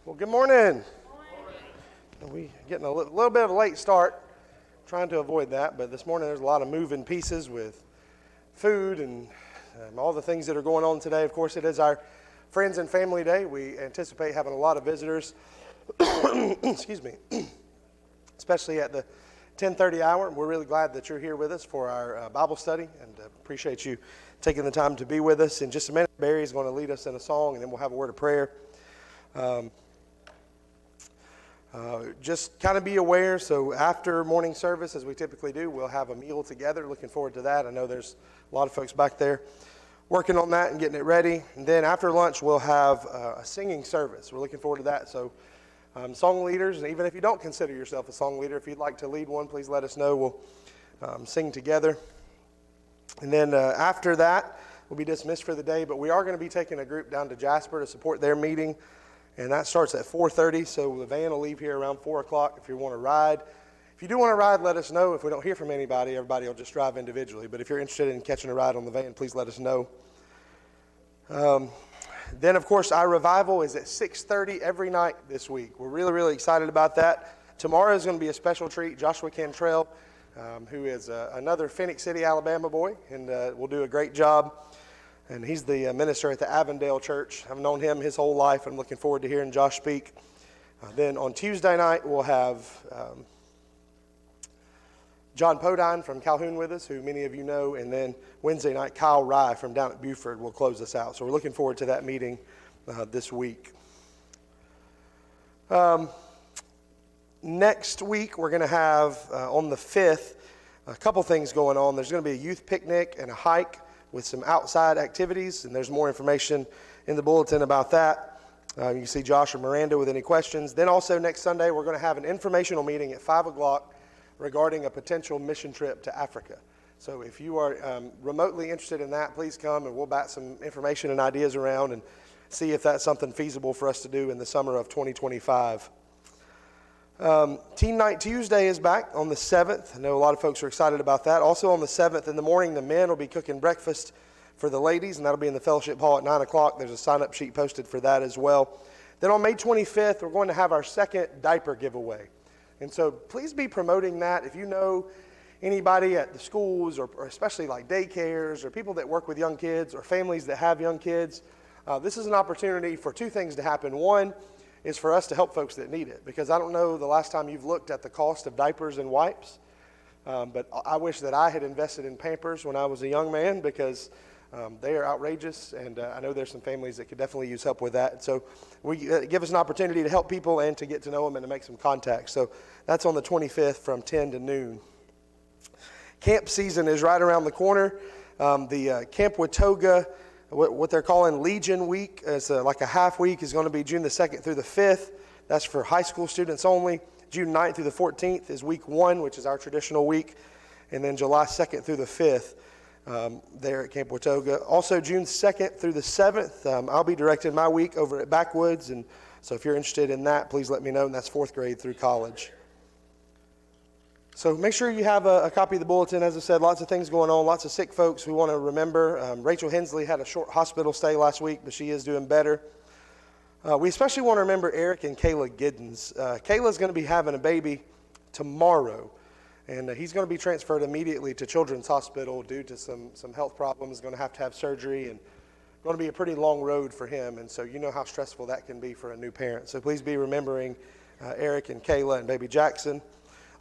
Well, good morning. We getting a little bit of a late start, trying to avoid that, but this morning there's a lot of moving pieces with food and all the things that are going on today. Of course, it is our Friends and Family Day. We anticipate having a lot of visitors, excuse me, especially at the 10:30 hour. We're really glad that you're here with us for our Bible study, and appreciate you taking the time to be with us. In just a minute, Barry is going to lead us in a song, and then we'll have a word of prayer. Just kind of be aware, so after morning service, as we typically do, we'll have a meal together. Looking forward to that. I know there's a lot of folks back there working on that and getting it ready. And then after lunch, we'll have a singing service. We're looking forward to that. So song leaders, and even if you don't consider yourself a song leader, if you'd like to lead one, please let us know. We'll sing together. And then after that, we'll be dismissed for the day. But we are going to be taking a group down to Jasper to support their meeting. And that starts at 4:30, so the van will leave here around 4 o'clock if you want to ride. If you do want to ride, let us know. If we don't hear from anybody, everybody will just drive individually. But if you're interested in catching a ride on the van, please let us know. Then, of course, our revival is at 6:30 every night this week. We're really, really excited about that. Tomorrow is going to be a special treat. Joshua Cantrell, who is another Phoenix City, Alabama boy, and will do a great job. And he's the minister at the Avondale Church. I've known him his whole life. I'm looking forward to hearing Josh speak. Then on Tuesday night, we'll have John Podine from Calhoun with us, who many of you know. And then Wednesday night, Kyle Rye from down at Buford will close us out. So we're looking forward to that meeting this week. Next week, we're going to have, on the 5th, a couple things going on. There's going to be a youth picnic and a hike with some outside activities, and there's more information in the bulletin about that. You can see Josh or Miranda with any questions. Then also next Sunday, we're going to have an informational meeting at 5 o'clock regarding a potential mission trip to Africa. So if you are remotely interested in that, please come, and we'll bat some information and ideas around and see if that's something feasible for us to do in the summer of 2025. Teen Night Tuesday is back on the 7th. I know a lot of folks are excited about that. Also on the 7th in the morning, the men will be cooking breakfast for the ladies, and that'll be in the fellowship hall at 9 o'clock. There's a sign-up sheet posted for that as well. Then on May 25th, we're going to have our second diaper giveaway. And so please be promoting that. If you know anybody at the schools or especially like daycares or people that work with young kids or families that have young kids, this is an opportunity for two things to happen. One is for us to help folks that need it, because I don't know the last time you've looked at the cost of diapers and wipes, but I wish that I had invested in Pampers when I was a young man, because they are outrageous, and I know there's some families that could definitely use help with that. And so we give us an opportunity to help people and to get to know them and to make some contacts. So that's on the 25th from 10 to noon. Camp season is right around the corner. The Camp Watoga, what they're calling Legion Week, is like a half week, is going to be June the 2nd through the 5th. That's for high school students only. June 9th through the 14th is week 1, which is our traditional week. And then July 2nd through the 5th there at Camp Watoga. Also June 2nd through the 7th, I'll be directing my week over at Backwoods. And so if you're interested in that, please let me know. And that's 4th grade through college. So make sure you have a copy of the bulletin. As I said, lots of things going on, lots of sick folks we want to remember. Rachel Hensley had a short hospital stay last week, but she is doing better. We especially want to remember Eric and Kayla Giddens. Kayla's going to be having a baby tomorrow, and he's going to be transferred immediately to Children's Hospital due to some health problems. Going to have surgery, and going to be a pretty long road for him. And so you know how stressful that can be for a new parent. So please be remembering Eric and Kayla and baby Jackson.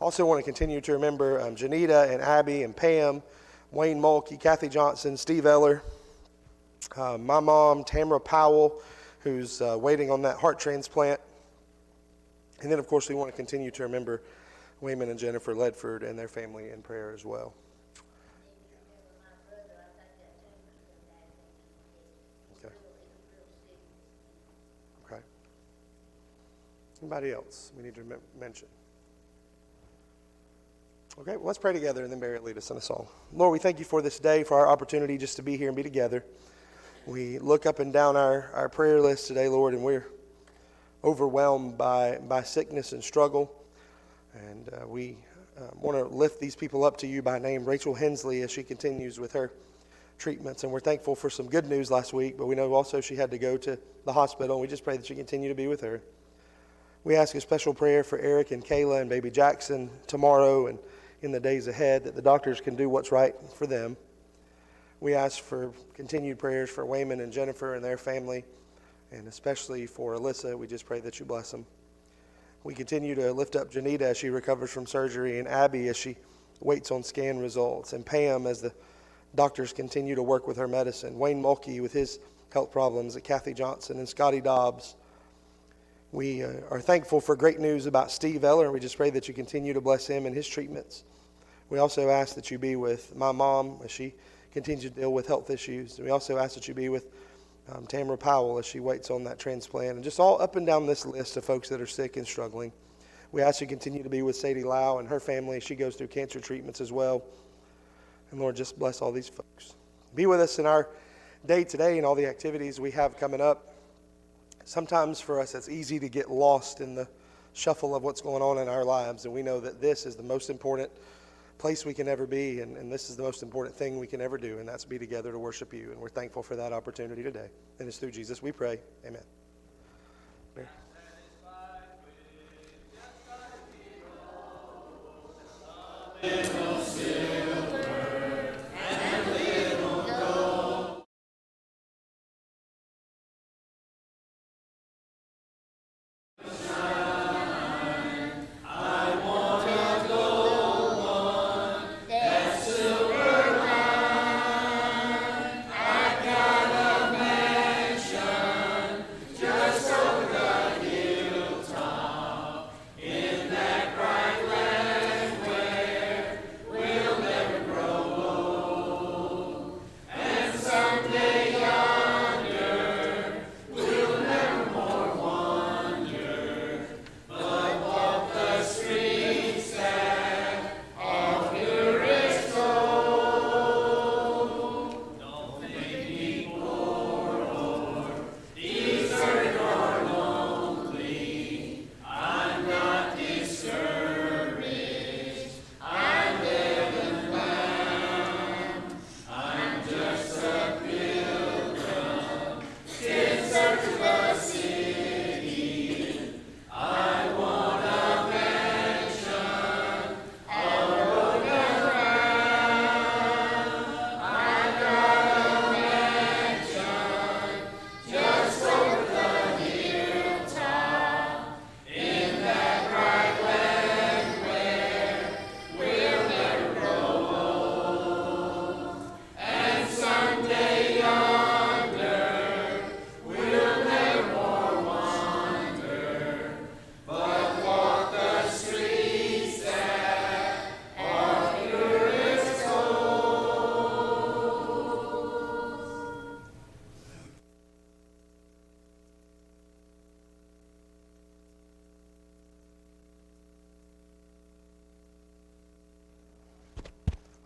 Also want to continue to remember Janita and Abby and Pam, Wayne Mulkey, Kathy Johnson, Steve Eller, my mom, Tamara Powell, who's waiting on that heart transplant. And then, of course, we want to continue to remember Wayman and Jennifer Ledford and their family in prayer as well. Okay. Okay. Anybody else we need to mention? Okay, well, let's pray together, and then Barry will lead us in a song. Lord, we thank you for this day, for our opportunity just to be here and be together. We look up and down our prayer list today, Lord, and we're overwhelmed by sickness and struggle. And we want to lift these people up to you by name, Rachel Hensley, as she continues with her treatments. And we're thankful for some good news last week, but we know also she had to go to the hospital, and we just pray that you continue to be with her. We ask a special prayer for Eric and Kayla and baby Jackson tomorrow and in the days ahead, that the doctors can do what's right for them. We ask for continued prayers for Wayman and Jennifer and their family, and especially for Alyssa. We just pray that you bless them. We continue to lift up Janita as she recovers from surgery, and Abby as she waits on scan results, and Pam as the doctors continue to work with her medicine, Wayne Mulkey with his health problems, at Kathy Johnson and Scotty Dobbs. We are thankful for great news about Steve Eller, and we just pray that you continue to bless him and his treatments. We also ask that you be with my mom as she continues to deal with health issues. And we also ask that you be with Tamara Powell as she waits on that transplant, and just all up and down this list of folks that are sick and struggling. We ask you continue to be with Sadie Lau and her family as she goes through cancer treatments as well. And Lord, just bless all these folks. Be with us in our day today and all the activities we have coming up. Sometimes for us it's easy to get lost in the shuffle of what's going on in our lives, and we know that this is the most important place we can ever be, and this is the most important thing we can ever do, and that's be together to worship you. And we're thankful for that opportunity today. And it's through Jesus we pray. Amen. Mary.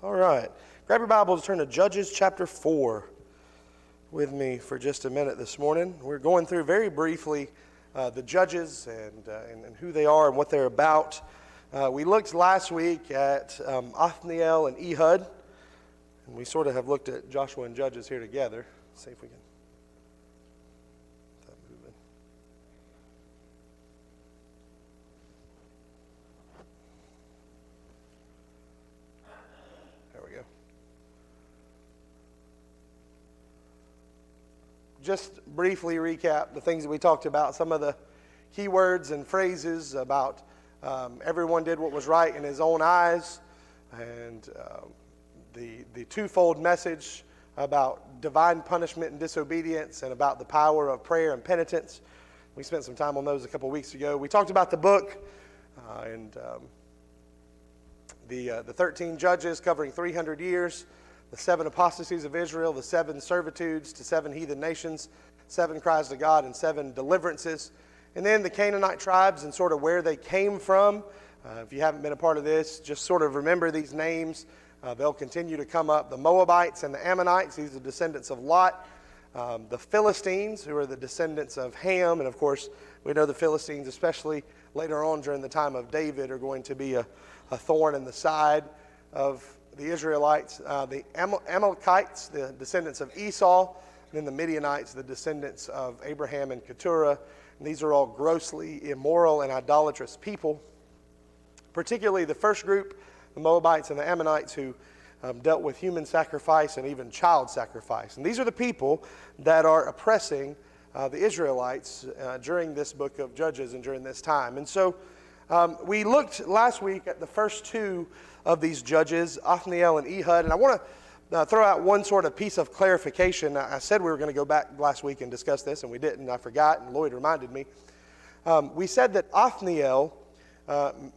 All right. Grab your Bibles, turn to Judges chapter 4 with me for just a minute this morning. We're going through very briefly the judges and who they are and what they're about. We looked last week at Othniel and Ehud, and we sort of have looked at Joshua and Judges here together. Let's see if we can get that moving. There we go. Just briefly recap the things that we talked about, some of the key words and phrases about everyone did what was right in his own eyes, and the twofold message about divine punishment and disobedience, and about the power of prayer and penitence. We spent some time on those a couple weeks ago. We talked about the book and the 13 judges covering 300 years, the 7 apostasies of Israel, the 7 servitudes to 7 heathen nations, 7 cries to God, and 7 deliverances. And then the Canaanite tribes and sort of where they came from. If you haven't been a part of this, just sort of remember these names. They'll continue to come up. The Moabites and the Ammonites, these are descendants of Lot. The Philistines, who are the descendants of Ham. And of course, we know the Philistines, especially later on during the time of David, are going to be a thorn in the side of the Israelites. The Amalekites, the descendants of Esau. And then the Midianites, the descendants of Abraham and Keturah. And these are all grossly immoral and idolatrous people, particularly the first group, the Moabites and the Ammonites, who dealt with human sacrifice and even child sacrifice. And these are the people that are oppressing the Israelites during this book of Judges and during this time. And so we looked last week at the first two of these judges, Othniel and Ehud. And I want to throw out one sort of piece of clarification. I said we were going to go back last week and discuss this, and we didn't. I forgot, and Lloyd reminded me. We said that Othniel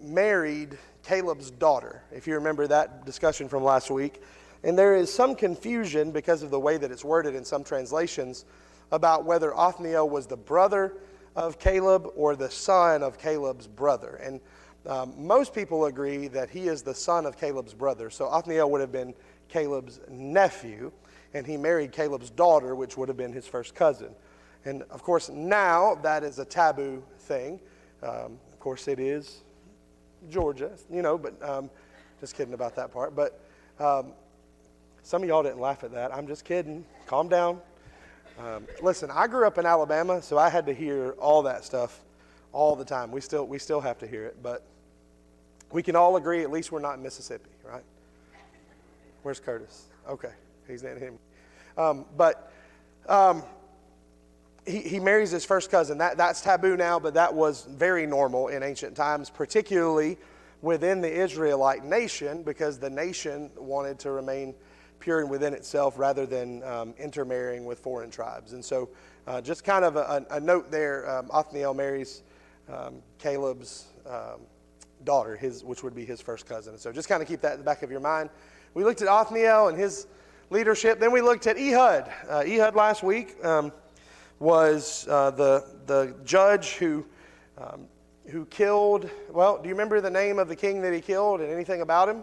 married Caleb's daughter, if you remember that discussion from last week. And there is some confusion because of the way that it's worded in some translations about whether Othniel was the brother of Caleb or the son of Caleb's brother. And most people agree that he is the son of Caleb's brother. So Othniel would have been Caleb's nephew, and he married Caleb's daughter, which would have been his first cousin. And of course, now that is a taboo thing. Of course, it is Georgia, but just kidding about that part. But some of y'all didn't laugh at that. I'm just kidding. Calm down. Listen, I grew up in Alabama, so I had to hear all that stuff all the time. We still have to hear it, but we can all agree at least we're not in Mississippi, right? Where's Curtis? Okay, he's in him. He marries his first cousin. That's taboo now, but that was very normal in ancient times, particularly within the Israelite nation, because the nation wanted to remain pure and within itself rather than intermarrying with foreign tribes. And so just kind of a note there, Othniel marries Caleb's daughter, which would be his first cousin. So just kind of keep that in the back of your mind. We looked at Othniel and his leadership. Then we looked at Ehud. Ehud last week was the judge who killed, well, do you remember the name of the king that he killed and anything about him?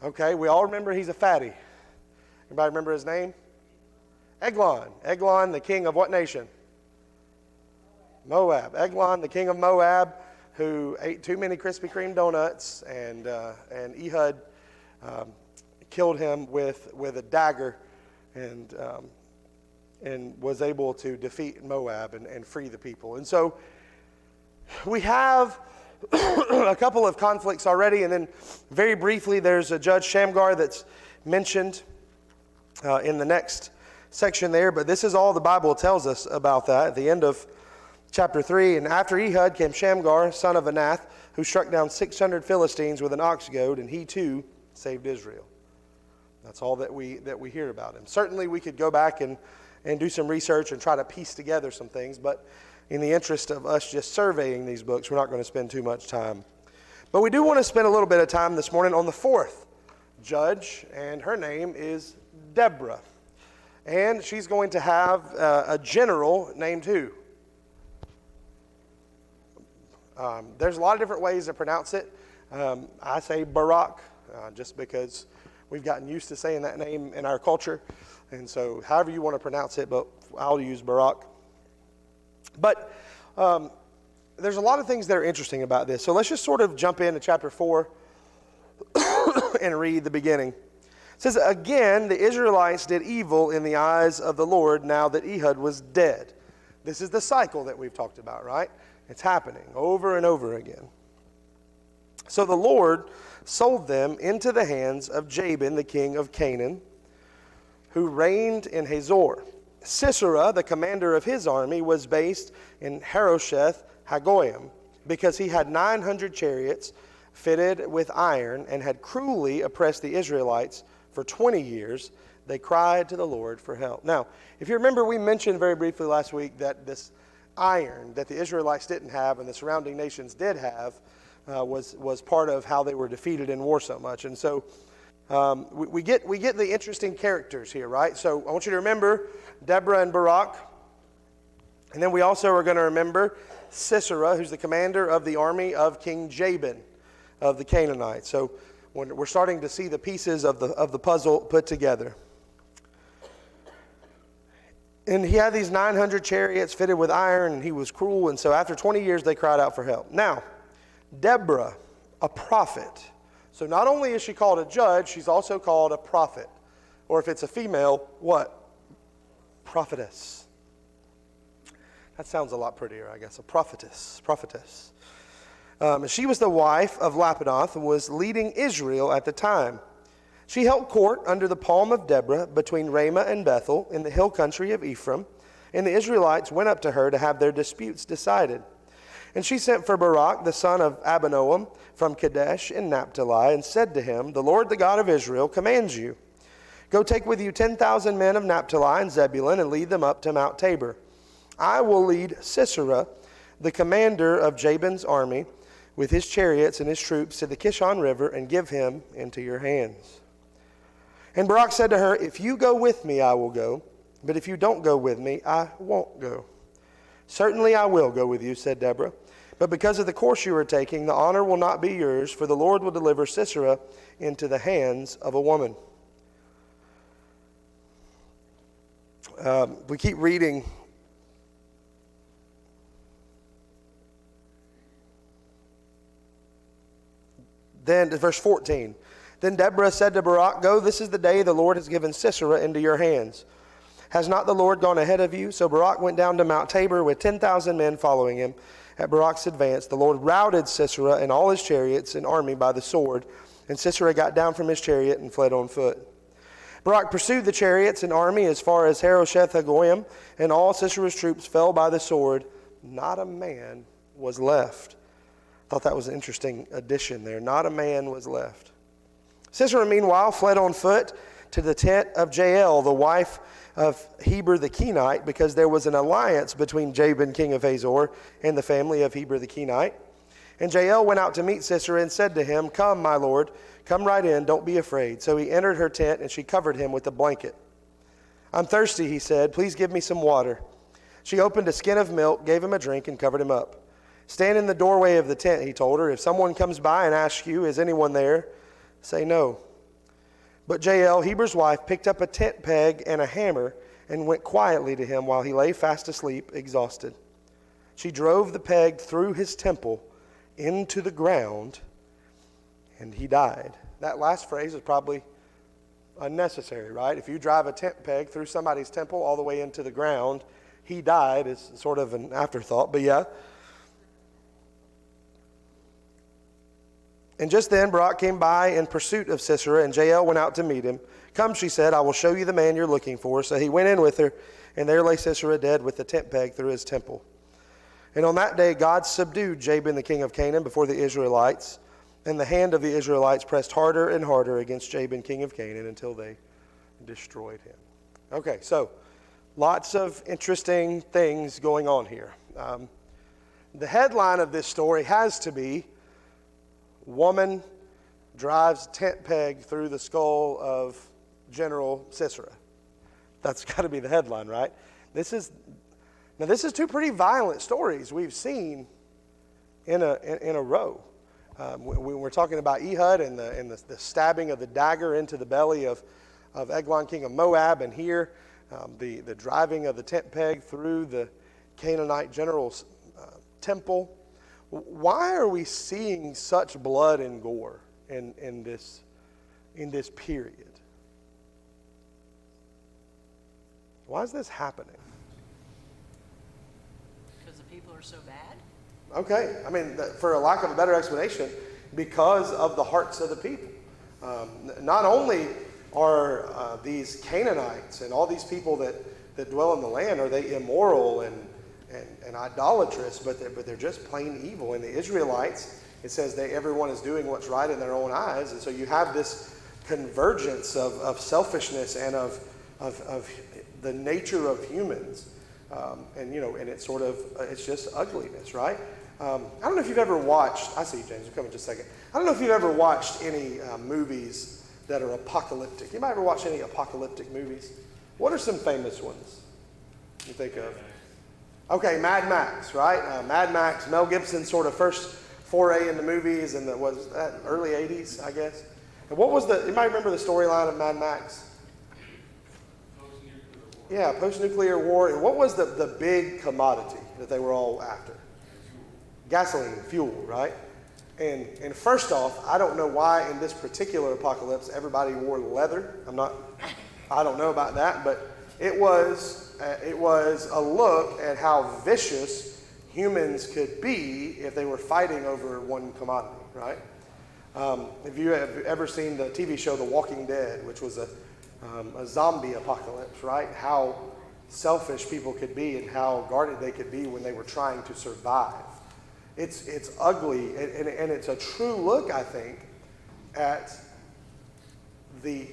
Okay, we all remember he's a fatty. Anybody remember his name? Eglon. Eglon, the king of what nation? Moab. Eglon, the king of Moab, who ate too many Krispy Kreme donuts, and Ehud killed him with a dagger, and was able to defeat Moab and free the people. And so we have a couple of conflicts already, and then very briefly there's a Judge Shamgar that's mentioned in the next section there, but this is all the Bible tells us about that at the end of chapter 3. And after Ehud came Shamgar, son of Anath, who struck down 600 Philistines with an ox goad, and he too saved Israel. That's all that we hear about him. Certainly we could go back and do some research and try to piece together some things, but in the interest of us just surveying these books, we're not going to spend too much time. But we do want to spend a little bit of time this morning on the fourth judge, and her name is Deborah. And she's going to have a general named who? There's a lot of different ways to pronounce it. I say Barak, just because we've gotten used to saying that name in our culture. And so however you want to pronounce it, but I'll use Barak. But there's a lot of things that are interesting about this. So let's just sort of jump into chapter 4 and read the beginning. It says, again, the Israelites did evil in the eyes of the Lord now that Ehud was dead. This is the cycle that we've talked about, right? It's happening over and over again. So the Lord sold them into the hands of Jabin, the king of Canaan, who reigned in Hazor. Sisera, the commander of his army, was based in Harosheth Hagoyim, because he had 900 chariots fitted with iron and had cruelly oppressed the Israelites for 20 years. They cried to the Lord for help. Now, if you remember, we mentioned very briefly last week that this iron that the Israelites didn't have and the surrounding nations did have was part of how they were defeated in war so much. And so we get the interesting characters here, right? So I want you to remember Deborah and Barak. And then we also are going to remember Sisera, who's the commander of the army of King Jabin of the Canaanites. So we're starting to see the pieces of the puzzle put together. And he had these 900 chariots fitted with iron, and he was cruel. And so after 20 years, they cried out for help. Now, Deborah, a prophet. So not only is she called a judge, she's also called a prophet. Or if it's a female, what? Prophetess. That sounds a lot prettier, I guess. A prophetess. She was the wife of Lapidoth and was leading Israel at the time. She held court under the palm of Deborah between Ramah and Bethel in the hill country of Ephraim, and the Israelites went up to her to have their disputes decided. And she sent for Barak, the son of Abinoam, from Kadesh in Naphtali, and said to him, "The Lord, the God of Israel, commands you. Go take with you 10,000 men of Naphtali and Zebulun and lead them up to Mount Tabor. I will lead Sisera, the commander of Jabin's army, with his chariots and his troops to the Kishon River and give him into your hands." And Barak said to her, "If you go with me, I will go. But if you don't go with me, I won't go." "Certainly I will go with you," said Deborah. "But because of the course you are taking, the honor will not be yours, for the Lord will deliver Sisera into the hands of a woman." We keep reading. Then, verse 14. Then Deborah said to Barak, "Go, this is the day the Lord has given Sisera into your hands. Has not the Lord gone ahead of you?" So Barak went down to Mount Tabor with 10,000 men following him. At Barak's advance, the Lord routed Sisera and all his chariots and army by the sword, and Sisera got down from his chariot and fled on foot. Barak pursued the chariots and army as far as Harosheth Hagoyim, and all Sisera's troops fell by the sword. Not a man was left. I thought that was an interesting addition there. Not a man was left. Sisera, meanwhile, fled on foot to the tent of Jael, the wife of Heber the Kenite, because there was an alliance between Jabin, king of Hazor, and the family of Heber the Kenite. And Jael went out to meet Sisera and said to him, "Come, my lord, come right in, don't be afraid." So he entered her tent, and she covered him with a blanket. "I'm thirsty," he said. "Please give me some water." She opened a skin of milk, gave him a drink, and covered him up. "Stand in the doorway of the tent," he told her. "If someone comes by and asks you, 'Is anyone there?' say no." But Jael, Heber's wife, picked up a tent peg and a hammer and went quietly to him while he lay fast asleep, exhausted. She drove the peg through his temple into the ground, and he died. That last phrase is probably unnecessary, right? If you drive a tent peg through somebody's temple all the way into the ground, he died is sort of an afterthought, but yeah. And just then Barak came by in pursuit of Sisera, and Jael went out to meet him. "Come," she said, "I will show you the man you're looking for." So he went in with her, and there lay Sisera dead with the tent peg through his temple. And on that day God subdued Jabin the king of Canaan before the Israelites, and the hand of the Israelites pressed harder and harder against Jabin king of Canaan until they destroyed him. Okay, so lots of interesting things going on here. The headline of this story has to be, "Woman drives tent peg through the skull of General Sisera." That's got to be the headline, right? This is two pretty violent stories we've seen in a row. We're talking about Ehud and the stabbing of the dagger into the belly of Eglon, king of Moab, and here the driving of the tent peg through the Canaanite general's temple. Why are we seeing such blood and gore in this period? Why is this happening? Because the people are so bad? Okay, I mean, for a lack of a better explanation, because of the hearts of the people. Not only are these Canaanites and all these people that dwell in the land, are they immoral and idolatrous, but they're just plain evil. And the Israelites, it says that everyone is doing what's right in their own eyes, and so you have this convergence of selfishness and of the nature of humans, and it's sort of it's just ugliness, right? I don't know if you've ever watched. I see you, James. We're coming in just a second. I don't know if you've ever watched any movies that are apocalyptic. You might ever watch any apocalyptic movies? What are some famous ones you think of? Okay, Mad Max, right? Mad Max, Mel Gibson's sort of first foray into movies in the early 80s, I guess. And what was you might remember the storyline of Mad Max? Yeah, post-nuclear war. And what was the big commodity that they were all after? Gasoline, fuel, right? And first off, I don't know why in this particular apocalypse everybody wore leather. I don't know about that, but it was it was a look at how vicious humans could be if they were fighting over one commodity, right? If you have ever seen the TV show The Walking Dead, which was a zombie apocalypse, right? How selfish people could be and how guarded they could be when they were trying to survive. It's ugly, and it's a true look, I think, at the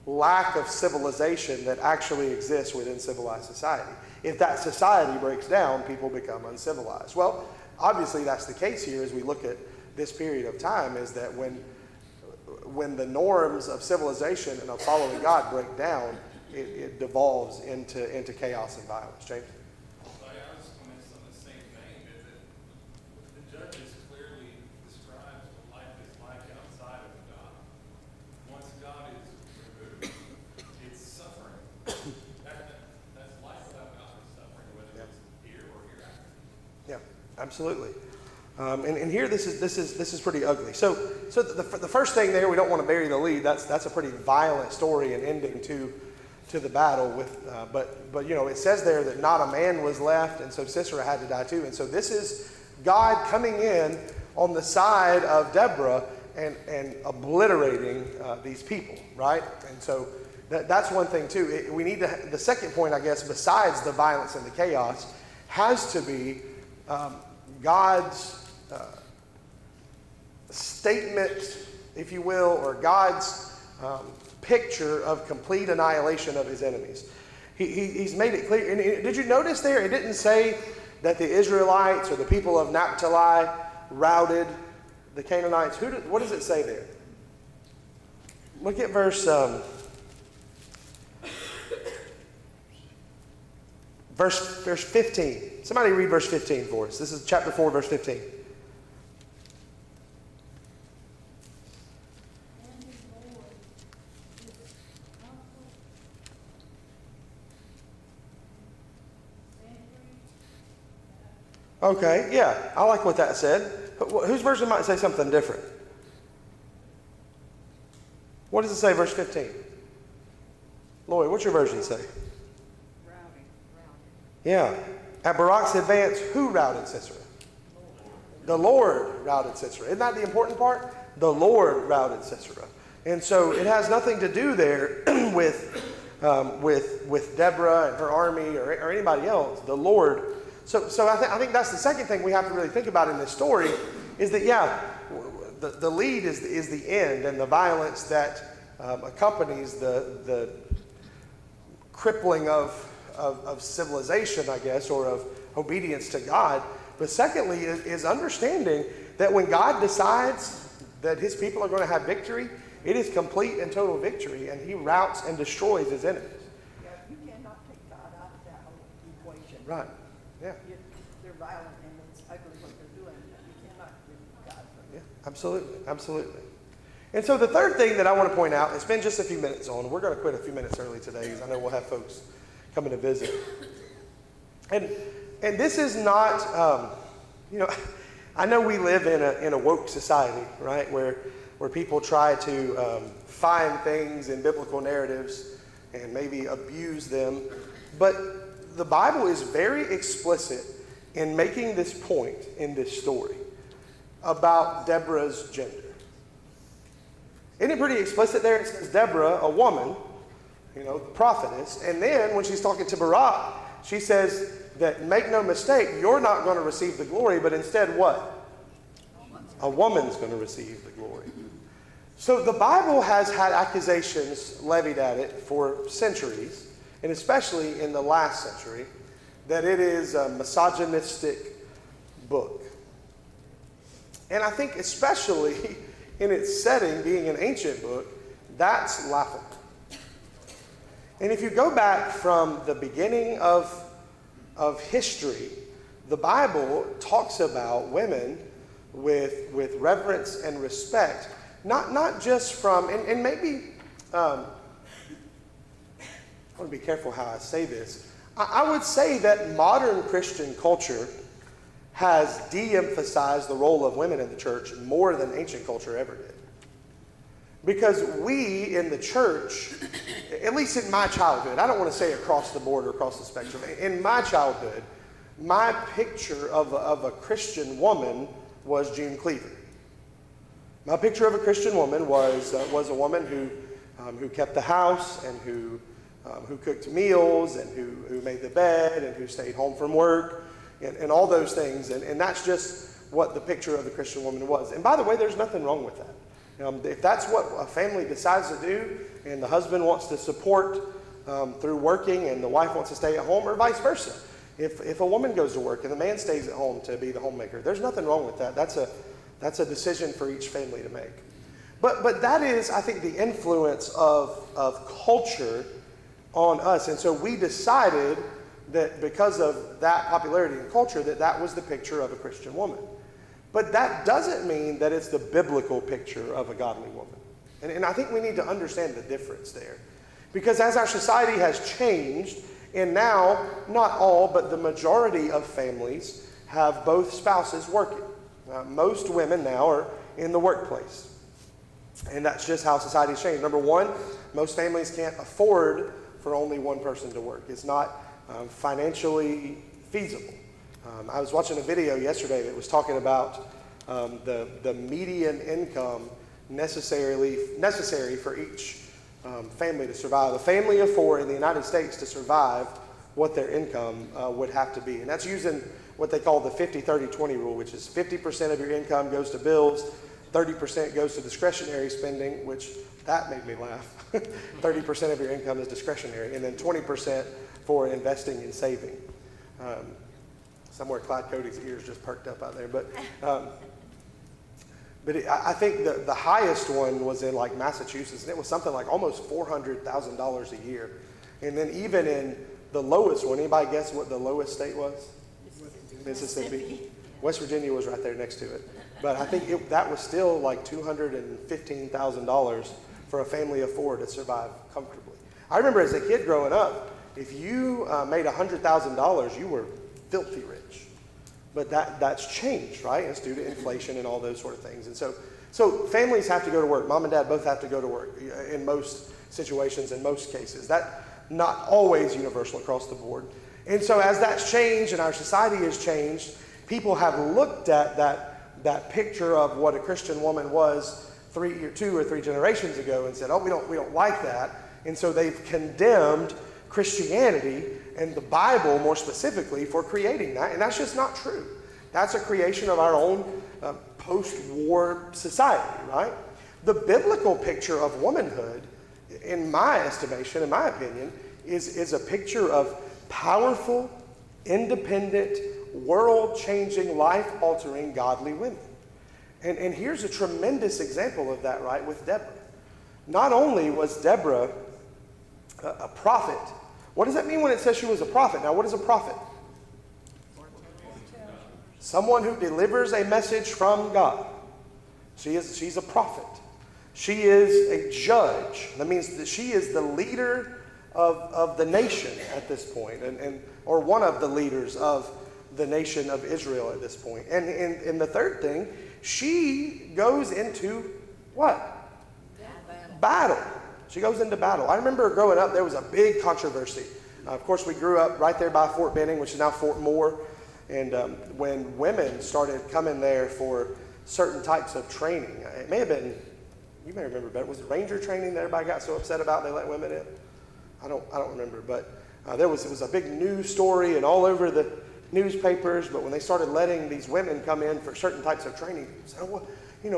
lack of civilization that actually exists within civilized society. If that society breaks down, people become uncivilized. Well, obviously that's the case here as we look at this period of time, is that when the norms of civilization and of following God break down, it devolves into chaos and violence. James? I was comments on the same vein, that the Judges clearly describes what life is like outside of God. Once God is removed, it's suffering. That's life without God is suffering, whether it's here or hereafter. Yeah, absolutely. And here this is pretty ugly. So the first thing there, we don't want to bury the lead. That's a pretty violent story and ending to the battle with. But you know, it says there that not a man was left, and so Sisera had to die too. And so this is God coming in on the side of Deborah and obliterating these people, right? And so that's one thing too. We need to. The second point, I guess, besides the violence and the chaos, has to be God's statement, if you will, or God's picture of complete annihilation of his enemies. He's made it clear. And did you notice there, it didn't say that the Israelites or the people of Naphtali routed the Canaanites. What does it say there? Look at verse 15. Somebody read verse 15 for us. This is chapter 4, verse 15. Okay, yeah, I like what that said. But whose version might say something different? What does it say, verse 15? Lloyd, what's your version say? Routing. Yeah. At Barak's advance, who routed Sisera? The Lord routed Sisera. Isn't that the important part? The Lord routed Sisera. And so it has nothing to do there with Deborah and her army or anybody else. The Lord. So I think that's the second thing we have to really think about in this story, is that, yeah, the lead is the end, and the violence that accompanies the crippling of civilization, I guess, or of obedience to God. But secondly is understanding that when God decides that his people are going to have victory, it is complete and total victory, and he routs and destroys his enemies. Yeah, you cannot take God out of that whole equation. Right. Yeah. They're violent and it's ugly what they're doing. You cannot remove God from it. Yeah, absolutely. And so the third thing that I want to point out, it's been just a few minutes on. We're going to quit a few minutes early today because I know we'll have folks coming to visit. And this is not, I know we live in a woke society, right, where people try to find things in biblical narratives and maybe abuse them. But the Bible is very explicit in making this point in this story about Deborah's gender. Isn't it pretty explicit there? It says Deborah, a woman, the prophetess. And then when she's talking to Barak, she says that, make no mistake, you're not going to receive the glory, but instead what? A woman's going to receive the glory. So the Bible has had accusations levied at it for centuries, and especially in the last century, that it is a misogynistic book. And I think especially in its setting, being an ancient book, that's laughable. And if you go back from the beginning of history, the Bible talks about women with reverence and respect, not just from, and maybe, I want to be careful how I say this. I would say that modern Christian culture has de-emphasized the role of women in the church more than ancient culture ever did. Because we in the church, at least in my childhood, I don't want to say across the board or across the spectrum, in my childhood, my picture of a Christian woman was June Cleaver. My picture of a Christian woman was a woman who kept the house and who cooked meals and who made the bed and who stayed home from work and all those things. And that's just what the picture of the Christian woman was. And by the way, there's nothing wrong with that. If that's what a family decides to do and the husband wants to support through working and the wife wants to stay at home, or vice versa. If a woman goes to work and the man stays at home to be the homemaker, there's nothing wrong with that. That's a decision for each family to make. But that is, I think, the influence of culture on us. And so we decided that because of that popularity in culture, that was the picture of a Christian woman. But that doesn't mean that it's the biblical picture of a godly woman. And I think we need to understand the difference there. Because as our society has changed, and now, not all, but the majority of families have both spouses working. Most women now are in the workplace. And that's just how society's changed. Number one, most families can't afford for only one person to work. It's not financially feasible. I was watching a video yesterday that was talking about the median income necessary for each family to survive. A family of four in the United States to survive, what their income would have to be. And that's using what they call the 50-30-20 rule, which is 50% of your income goes to bills, 30% goes to discretionary spending, which that made me laugh. 30% of your income is discretionary, and then 20% for investing and saving. Somewhere Clyde Cody's ears just perked up out there. But I think the highest one was in like Massachusetts, and it was something like almost $400,000 a year. And then even in the lowest one, anybody guess what the lowest state was? Mississippi. West Virginia was right there next to it. But I think that was still like $215,000 for a family of four to survive comfortably. I remember as a kid growing up, if you made $100,000, you were filthy rich. But that's changed, right? It's due to inflation and all those sort of things. And so families have to go to work. Mom and dad both have to go to work in most situations, in most cases. That's not always universal across the board. And so as that's changed and our society has changed, people have looked at that picture of what a Christian woman was 2 or 3 generations ago and said, oh, we don't like that. And so they've condemned Christianity and the Bible more specifically for creating that. And that's just not true. That's a creation of our own post-war society, right? The biblical picture of womanhood, in my estimation, in my opinion, is a picture of powerful, independent, world-changing, life-altering, godly women. And here's a tremendous example of that, right, with Deborah. Not only was Deborah a prophet. What does that mean when it says she was a prophet? Now, what is a prophet? Someone who delivers a message from God. She's a prophet. She is a judge. That means that she is the leader of the nation at this point, or one of the leaders of the nation of Israel at this point. And the third thing, she goes into what? Battle. She goes into battle. I remember growing up, there was a big controversy. Of course, we grew up right there by Fort Benning, which is now Fort Moore. And when women started coming there for certain types of training, it may have been, you may remember better, was it Ranger training that everybody got so upset about they let women in? I don't remember, but it was a big news story and all over the newspapers. But when they started letting these women come in for certain types of training, people said, oh, well,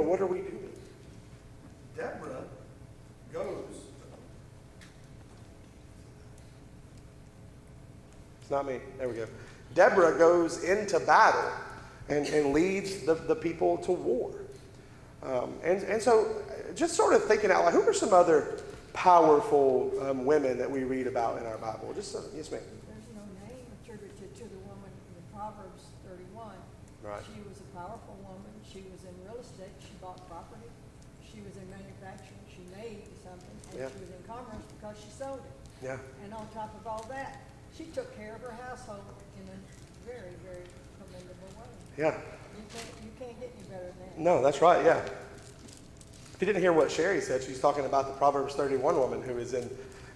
what are we doing? Deborah goes. It's not me. There we go. Deborah goes into battle and leads the people to war. And so just sort of thinking out loud, who are some other powerful women that we read about in our Bible? Just yes, ma'am. There's no name attributed to the woman in Proverbs 31. Right. She was a powerful woman. She was in real estate. She bought property. She was in manufacturing. She made something. And Yeah. she was in commerce because she sold it. Yeah. And on top of all that, she took care of her household in a very, very commendable way. Yeah. You can't get any better than that. No, that's right. Yeah. If you didn't hear what Sherry said, she's talking about the Proverbs 31 woman who is in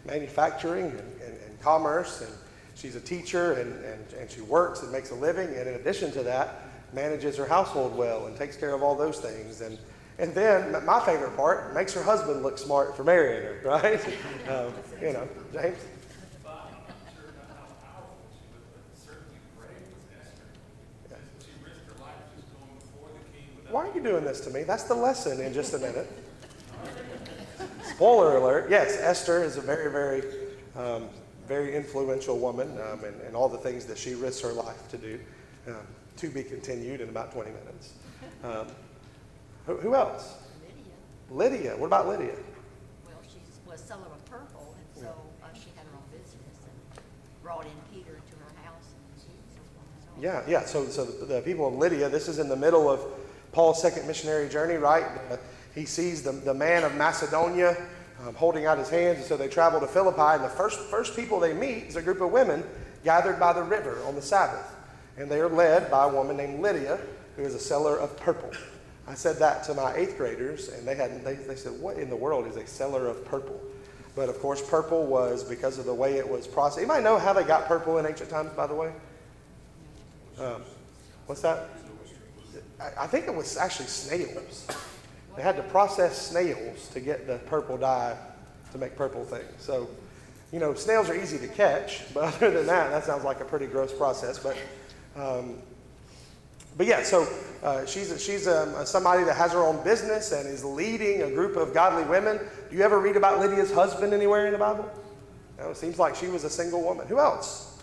manufacturing and commerce, and she's a teacher, and she works and makes a living, and in addition to that, manages her household well and takes care of all those things. And then, my favorite part, makes her husband look smart for marrying her, right? You know, James? But I'm sure not how powerful she was, but certainly brave was Esther. She risked her life just going before the king without. Why are you doing this to me? That's the lesson in just a minute. Spoiler alert. Yes, Esther is a very, very, very influential woman, and all the things that she risks her life to do. To be continued in about 20 minutes. Who else? Lydia. Lydia. What about Lydia? Well, she was seller of purple, and so she had her own business and brought in Peter to her house, and Jesus. Yeah. So the people of Lydia, this is in the middle of Paul's second missionary journey, right? He sees the man of Macedonia holding out his hands, and so they travel to Philippi, and the first people they meet is a group of women gathered by the river on the Sabbath. And they are led by a woman named Lydia, who is a seller of purple. I said that to my 8th graders, and they said, what in the world is a seller of purple? But of course, purple was because of the way it was processed. You might know how they got purple in ancient times, by the way? What's that? I think it was actually snails. They had to process snails to get the purple dye to make purple things. So, you know, snails are easy to catch, but other than that sounds like a pretty gross process. But yeah, so she's somebody that has her own business and is leading a group of godly women. Do you ever read about Lydia's husband anywhere in the Bible? No, it seems like she was a single woman. Who else?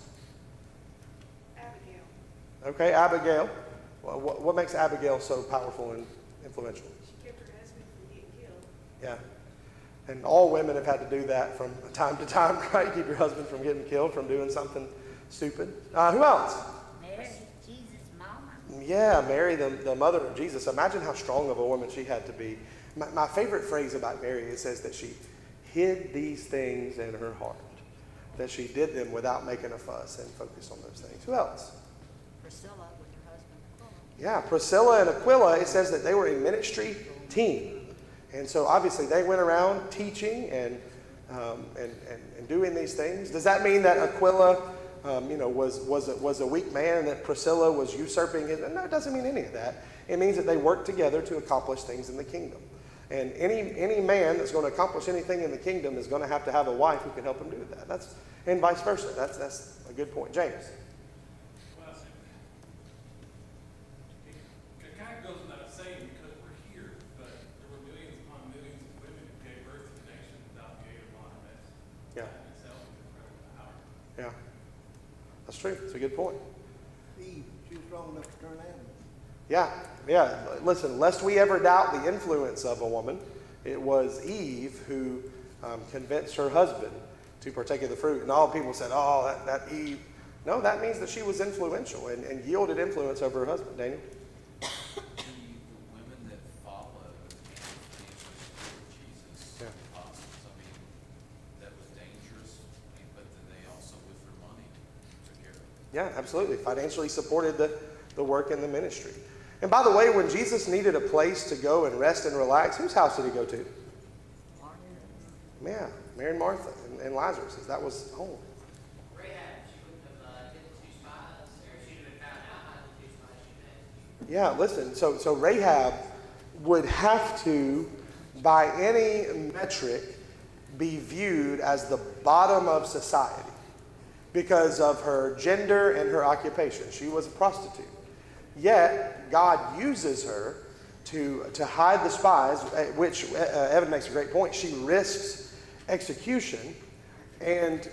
Abigail. Okay, Abigail. Well, what makes Abigail so powerful and influential? She kept her husband from getting killed. Yeah. And all women have had to do that from time to time, right? Keep your husband from getting killed, from doing something stupid. Who else? Mary, Jesus' mama. Yeah, Mary, the mother of Jesus. Imagine how strong of a woman she had to be. My favorite phrase about Mary, it says that she hid these things in her heart, that she did them without making a fuss and focused on those things. Who else? Priscilla with her husband Aquila. Yeah, Priscilla and Aquila, it says that they were a ministry team. And so obviously they went around teaching and doing these things. Does that mean that Aquila was a weak man and that Priscilla was usurping his? No, it doesn't mean any of that. It means that they worked together to accomplish things in the kingdom. And any man that's going to accomplish anything in the kingdom is going to have a wife who can help him do that. And vice versa. That's a good point. James. Well, it kind of goes without saying because we're here, but there were millions upon millions of women who gave birth to the nation without the aid of modern medicine. Yeah. That in itself is incredible power. Yeah. That's true. It's a good point. Eve, she was strong enough to turn animals. Yeah. Listen, lest we ever doubt the influence of a woman, it was Eve who convinced her husband to partake of the fruit. And all people said, oh, that Eve. No, that means that she was influential and yielded influence over her husband. Daniel? The women that followed Jesus, Yeah. apostles, that was dangerous, but then they also, with their money, took care of it. Yeah, absolutely. Financially supported the work in the ministry. And by the way, when Jesus needed a place to go and rest and relax, whose house did he go to? Yeah, Mary and Martha and Lazarus. That was home. Rahab, she wouldn't have hidden the two spies, or she'd have been found out hiding the two spies she had. Yeah, listen, so Rahab would have to, by any metric, be viewed as the bottom of society because of her gender and her occupation. She was a prostitute. Yet, God uses her to hide the spies, which Evan makes a great point. She risks execution, and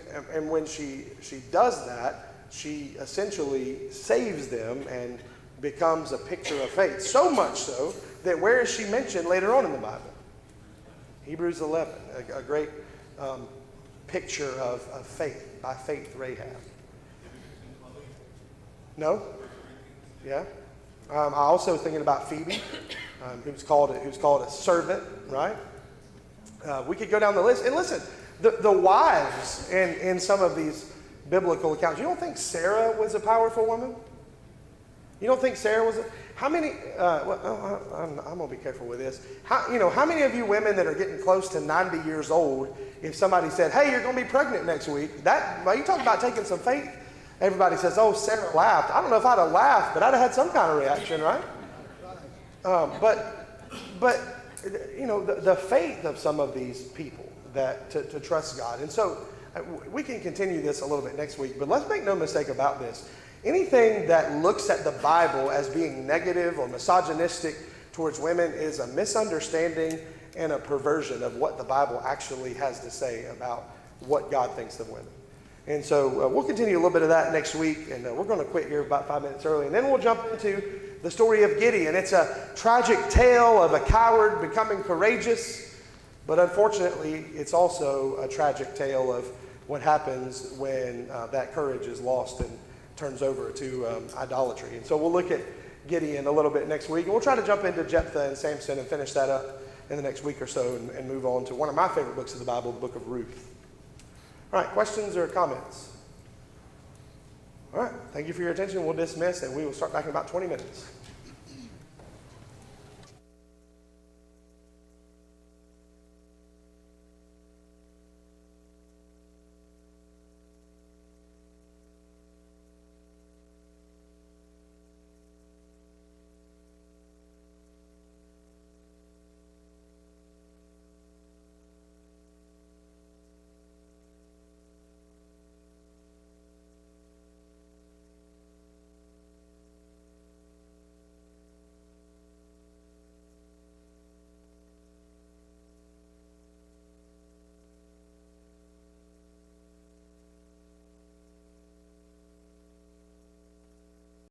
when she does that, she essentially saves them and becomes a picture of faith. So much so that where is she mentioned later on in the Bible? Hebrews 11, a great picture of faith, by faith Rahab. No? Yeah. I also thinking about Phoebe, who's called a servant, right? We could go down the list. And listen, the wives in some of these biblical accounts, you don't think Sarah was a powerful woman? You don't think Sarah was How many, I'm going to be careful with this. How many of you women that are getting close to 90 years old, if somebody said, hey, you're going to be pregnant next week, well, you talk about taking some faith. Everybody says, oh, Sarah laughed. I don't know if I'd have laughed, but I'd have had some kind of reaction, right? The faith of some of these people that to trust God. And so we can continue this a little bit next week, but let's make no mistake about this. Anything that looks at the Bible as being negative or misogynistic towards women is a misunderstanding and a perversion of what the Bible actually has to say about what God thinks of women. And so we'll continue a little bit of that next week, and we're going to quit here about 5 minutes early, and then we'll jump into the story of Gideon. It's a tragic tale of a coward becoming courageous, but unfortunately, it's also a tragic tale of what happens when that courage is lost and turns over to idolatry. And so we'll look at Gideon a little bit next week, and we'll try to jump into Jephthah and Samson and finish that up in the next week or so and move on to one of my favorite books of the Bible, the book of Ruth. All right, questions or comments? All right, thank you for your attention. We'll dismiss, and we will start back in about 20 minutes.